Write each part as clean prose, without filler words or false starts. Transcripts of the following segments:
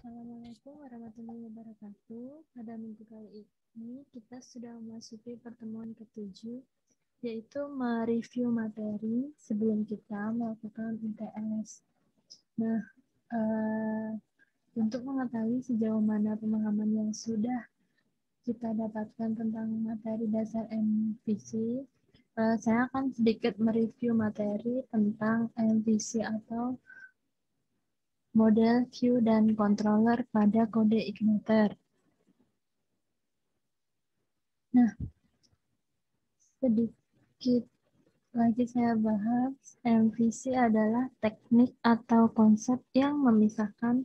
Assalamualaikum warahmatullahi wabarakatuh. Pada minggu kali ini kita sudah memasuki pertemuan ke-7, yaitu mereview materi sebelum kita melakukan UTS. Nah, untuk mengetahui sejauh mana pemahaman yang sudah kita dapatkan tentang materi dasar MVC, saya akan sedikit mereview materi tentang MVC atau model view dan controller pada kode Igniter. Nah, sedikit lagi saya bahas, MVC adalah teknik atau konsep yang memisahkan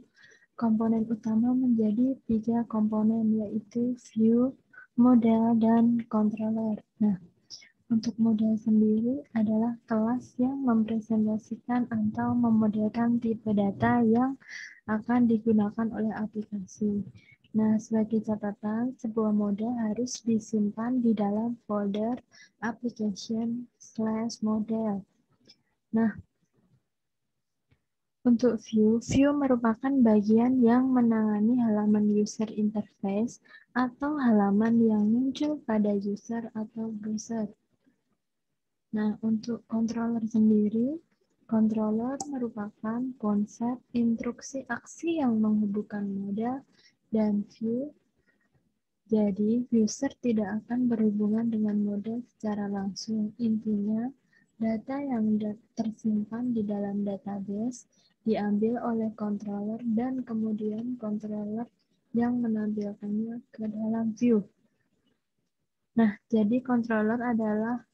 komponen utama menjadi 3 komponen, yaitu view, model, dan controller. Nah, untuk model sendiri adalah kelas yang mempresentasikan atau memodelkan tipe data yang akan digunakan oleh aplikasi. Nah, sebagai catatan, sebuah model harus disimpan di dalam folder application/model. Nah, untuk view merupakan bagian yang menangani halaman user interface atau halaman yang muncul pada user atau browser. Nah, untuk controller sendiri, controller merupakan konsep instruksi aksi yang menghubungkan model dan view. Jadi, user tidak akan berhubungan dengan model secara langsung. Intinya, data yang tersimpan di dalam database diambil oleh controller dan kemudian controller yang menampilkannya ke dalam view. Nah, jadi controller adalah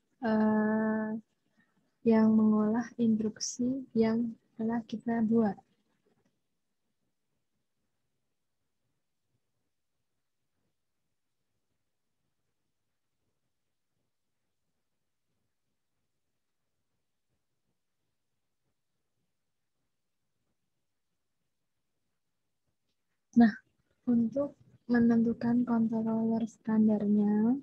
yang mengolah instruksi yang telah kita buat. Nah, untuk menentukan controller standarnya,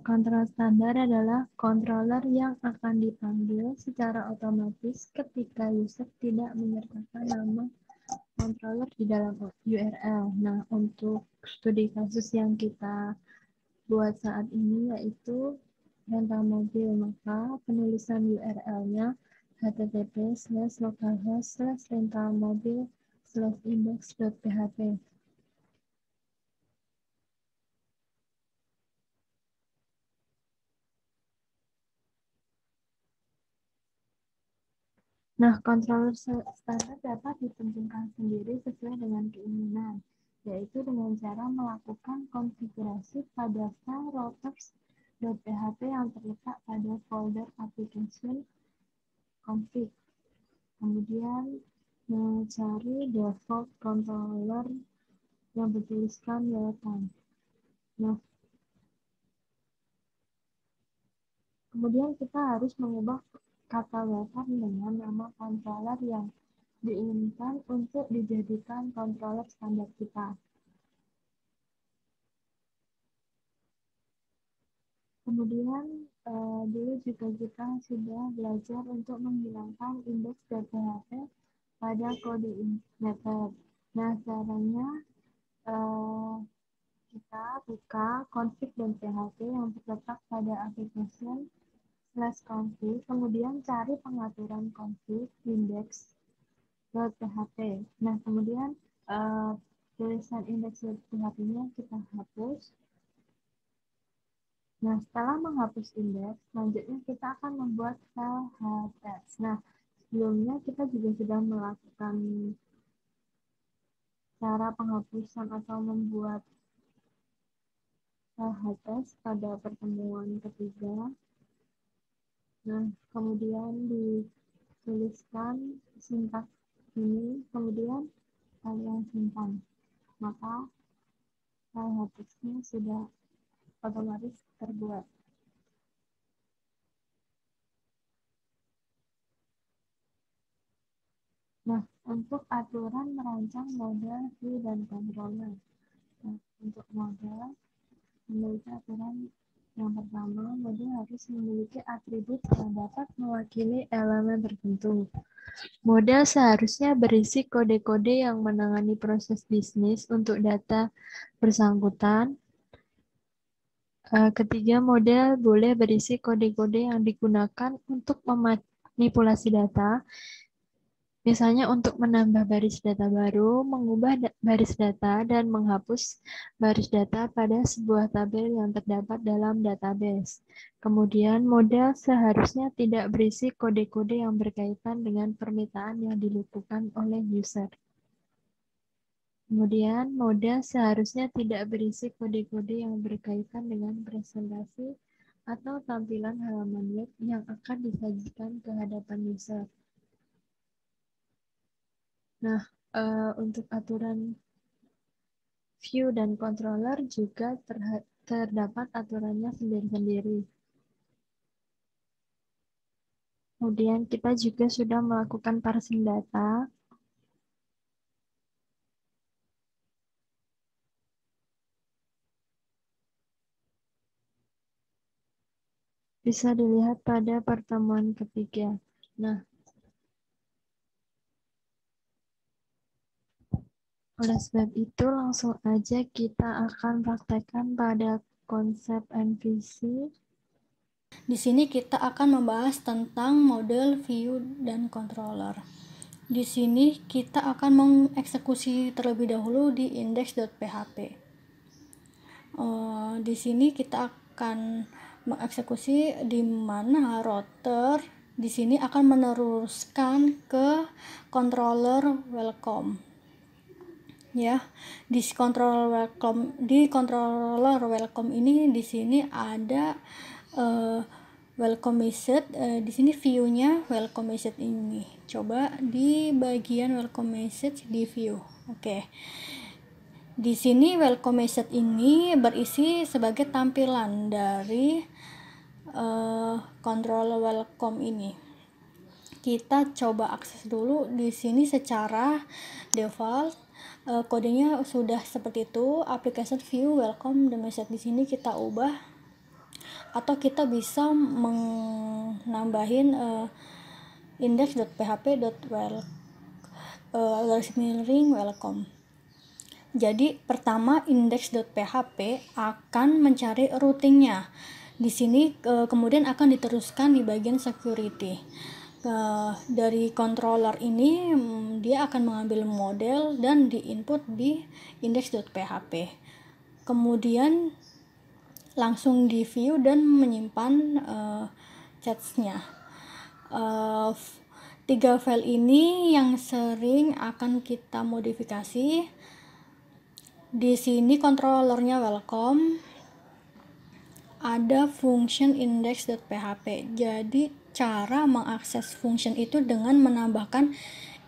controller standar adalah controller yang akan dipanggil secara otomatis ketika user tidak menyertakan nama controller di dalam URL. Nah, untuk studi kasus yang kita buat saat ini yaitu rental mobil, maka penulisan URL-nya https://localhost/rentalmobil/index.php. Nah, controller standar dapat ditentukan sendiri sesuai dengan keinginan, yaitu dengan cara melakukan konfigurasi pada file routers.php yang terletak pada folder application config. Kemudian mencari default controller yang bertuliskan welcome. Nah, kemudian kita harus mengubah kata welcome dengan nama controller yang diinginkan untuk dijadikan controller standar kita. Kemudian dulu juga kita sudah belajar untuk menghilangkan index.php pada kode Igniter. Nah, caranya kita buka config dan php yang terletak pada application/config, kemudian cari pengaturan config index.php. Nah, kemudian tulisan index.php-nya kita hapus. Nah, setelah menghapus indeks, selanjutnya kita akan membuat file htest. Nah, sebelumnya kita juga sudah melakukan cara penghapusan atau membuat file htest pada pertemuan ketiga. Nah, kemudian dituliskan sintaks ini, kemudian kalian simpan. Maka file htest-nya sudah otomatis terbuat. Nah, untuk aturan merancang model, view, dan controller. Nah, untuk model, memiliki aturan Yang pertama, model harus memiliki atribut yang dapat mewakili elemen tertentu. Model seharusnya berisi kode-kode yang menangani proses bisnis untuk data bersangkutan. Ketiga, model boleh berisi kode-kode yang digunakan untuk memanipulasi data, misalnya untuk menambah baris data baru, mengubah baris data, dan menghapus baris data pada sebuah tabel yang terdapat dalam database. Kemudian, model seharusnya tidak berisi kode-kode yang berkaitan dengan permintaan yang dilakukan oleh user. Kemudian, model seharusnya tidak berisi kode-kode yang berkaitan dengan presentasi atau tampilan halaman web yang akan disajikan ke hadapan user. Nah, untuk aturan view dan controller juga terdapat aturannya sendiri-sendiri. Kemudian kita juga sudah melakukan parsing data. Bisa dilihat pada pertemuan ketiga. Nah, oleh sebab itu langsung aja kita akan praktekkan pada konsep MVC. Di sini kita akan membahas tentang model, view, dan controller. Di sini kita akan mengeksekusi terlebih dahulu di index.php. Di sini kita akan mengeksekusi di mana router di sini akan meneruskan ke controller welcome. Ya, di controller welcome ini di sini ada welcome message. Di sini view-nya welcome message ini. Coba di bagian welcome message di view. Oke. Di sini welcome message ini berisi sebagai tampilan dari controller welcome ini. Kita coba akses dulu di sini secara default. Kodenya sudah seperti itu, application view welcome the message. Di sini kita ubah atau kita bisa menambahin index.php.welcome. Jadi pertama index.php akan mencari routingnya. Di sini kemudian akan diteruskan di bagian security. Dari controller ini dia akan mengambil model dan diinput di index.php. Kemudian langsung di view dan menyimpan chats-nya. 3 file ini yang sering akan kita modifikasi. Di sini controllernya welcome, ada function index.php. Jadi cara mengakses function itu dengan menambahkan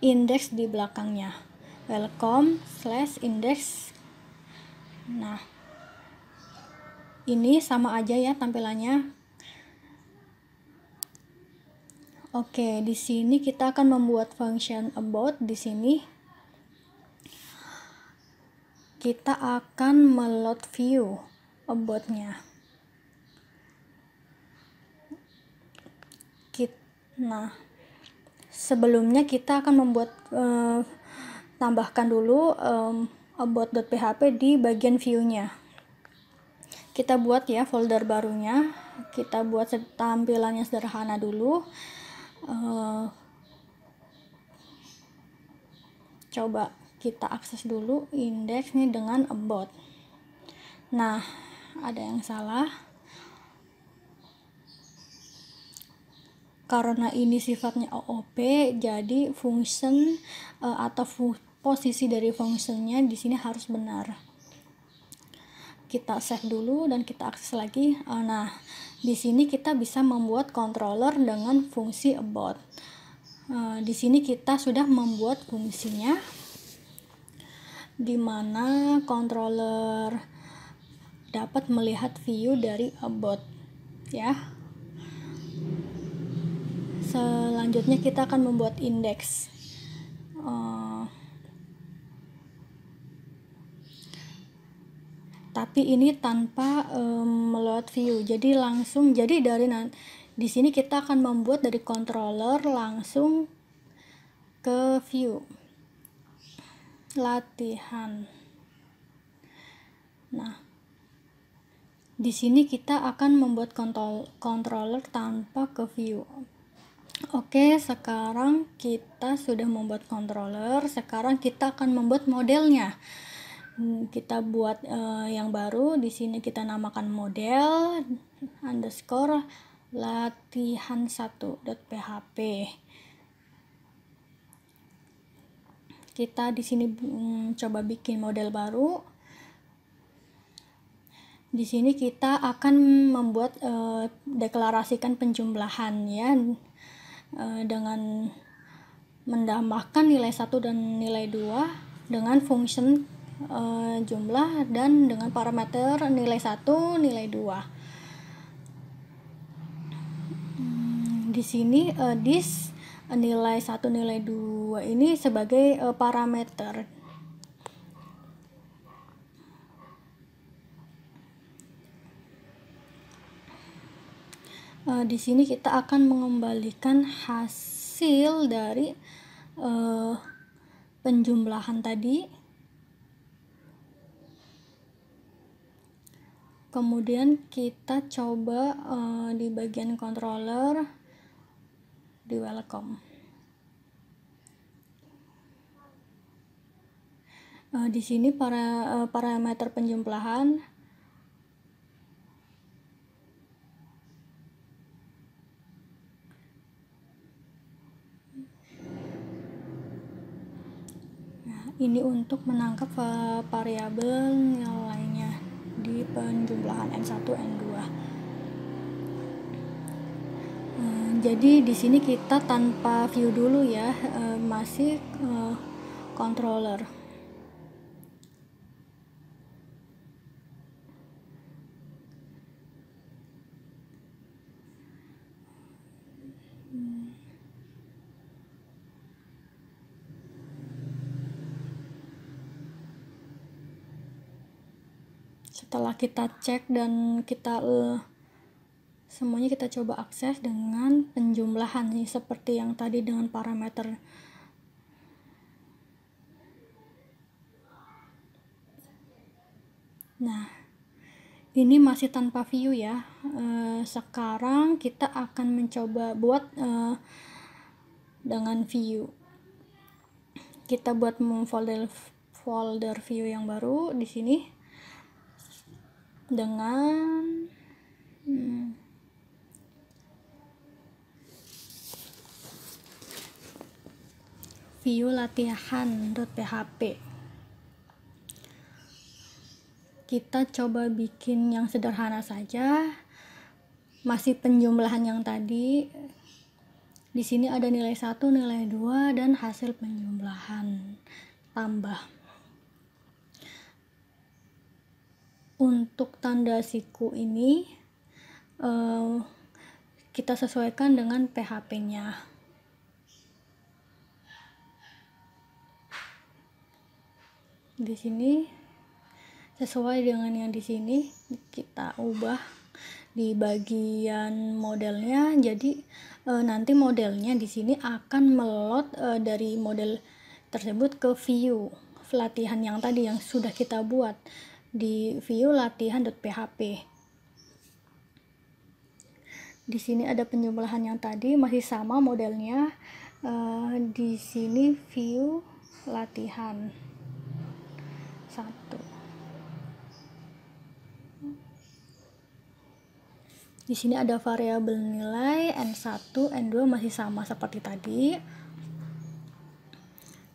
index di belakangnya. welcome/index. Nah, ini sama aja ya tampilannya. Oke, di sini kita akan membuat function about. Di sini kita akan meload view about-nya. Nah, sebelumnya kita akan membuat tambahkan dulu about.php di bagian view-nya. Kita buat ya folder barunya. Kita buat tampilannya sederhana dulu. Coba kita akses dulu index nih dengan about. Nah, ada yang salah. Karena ini sifatnya OOP, jadi function atau posisi dari functionnya di sini harus benar. Kita save dulu dan kita akses lagi. Nah, di sini kita bisa membuat controller dengan fungsi about. Di sini kita sudah membuat fungsinya, di mana controller dapat melihat view dari about ya. Selanjutnya kita akan membuat index. tapi ini tanpa meload view. Jadi langsung, jadi dari di sini kita akan membuat dari controller langsung ke view latihan. Nah, di sini kita akan membuat controller tanpa ke view. Oke, sekarang kita sudah membuat controller. Sekarang kita akan membuat modelnya. Kita buat yang baru. Di sini kita namakan model underscore latihan1.php. Kita di sini coba bikin model baru. Di sini kita akan membuat deklarasikan penjumlahan ya, dengan menambahkan nilai 1 dan nilai 2 dengan function jumlah dan dengan parameter nilai 1, nilai 2. Di sini this nilai 1, nilai 2 ini sebagai parameter. Di sini kita akan mengembalikan hasil dari penjumlahan tadi. Kemudian kita coba di bagian controller di welcome. Di sini parameter penjumlahan ini untuk menangkap variabel nilainya di penjumlahan N1, N2. Jadi di sini kita tanpa view dulu ya, masih controller. Setelah kita cek dan kita semuanya kita coba akses dengan penjumlahan nih, seperti yang tadi dengan parameter. Nah, ini masih tanpa view ya. Sekarang kita akan mencoba buat dengan view. Kita buat folder view yang baru di sini dengan view latihan.php. Kita coba bikin yang sederhana saja, masih penjumlahan yang tadi. Di sini ada nilai 1, nilai 2 dan hasil penjumlahan tambah. Untuk tanda siku ini kita sesuaikan dengan PHP-nya. Di sini sesuai dengan yang di sini, kita ubah di bagian modelnya. Jadi nanti modelnya di sini akan meload dari model tersebut ke view latihan yang tadi yang sudah kita buat di view latihan.php. Di sini ada penjumlahan yang tadi masih sama modelnya. Di sini view latihan 1. Di sini ada variabel nilai N1, N2 masih sama seperti tadi.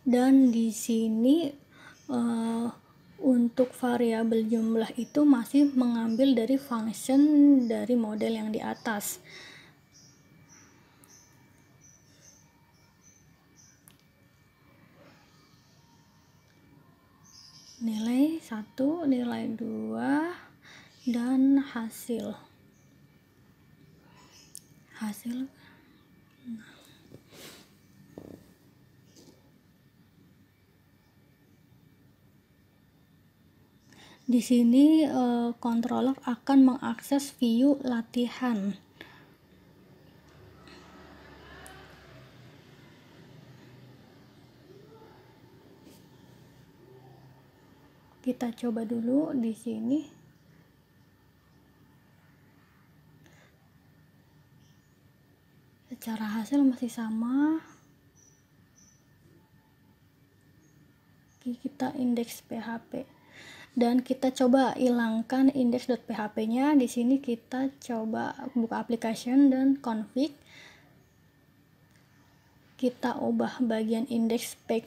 Dan di sini untuk variabel jumlah itu masih mengambil dari function dari model yang di atas. Nilai 1, nilai 2 dan hasil. Di sini controller akan mengakses view latihan. Kita coba dulu di sini. Secara hasil masih sama. Kita indeks PHP dan kita coba hilangkan index.php-nya. Di sini kita coba buka application dan config. Kita ubah bagian index spec.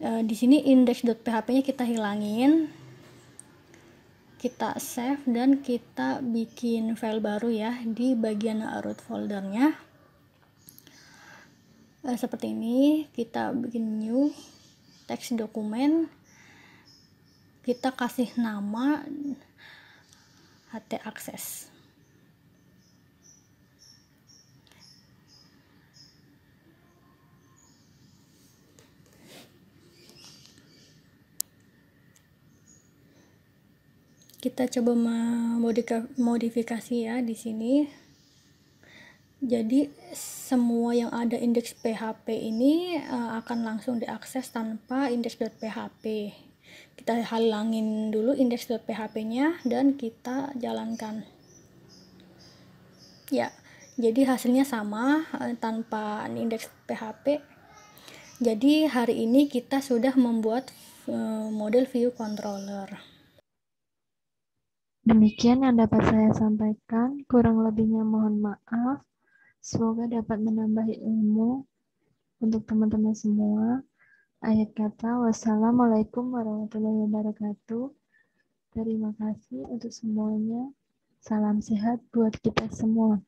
Di sini index.php-nya kita hilangin. Kita save dan kita bikin file baru ya di bagian root foldernya. Seperti ini, kita bikin new text dokumen. Kita kasih nama htaccess. Kita coba modifikasi ya di sini. Jadi semua yang ada indeks PHP ini akan langsung diakses tanpa index.php. Kita hilangin dulu index.php-nya dan kita jalankan. Ya, jadi hasilnya sama tanpa indeks PHP. Jadi hari ini kita sudah membuat model view controller. Demikian yang dapat saya sampaikan, kurang lebihnya mohon maaf. Semoga dapat menambah ilmu untuk teman-teman semua. Akhir kata, wassalamualaikum warahmatullahi wabarakatuh. Terima kasih untuk semuanya. Salam sehat buat kita semua.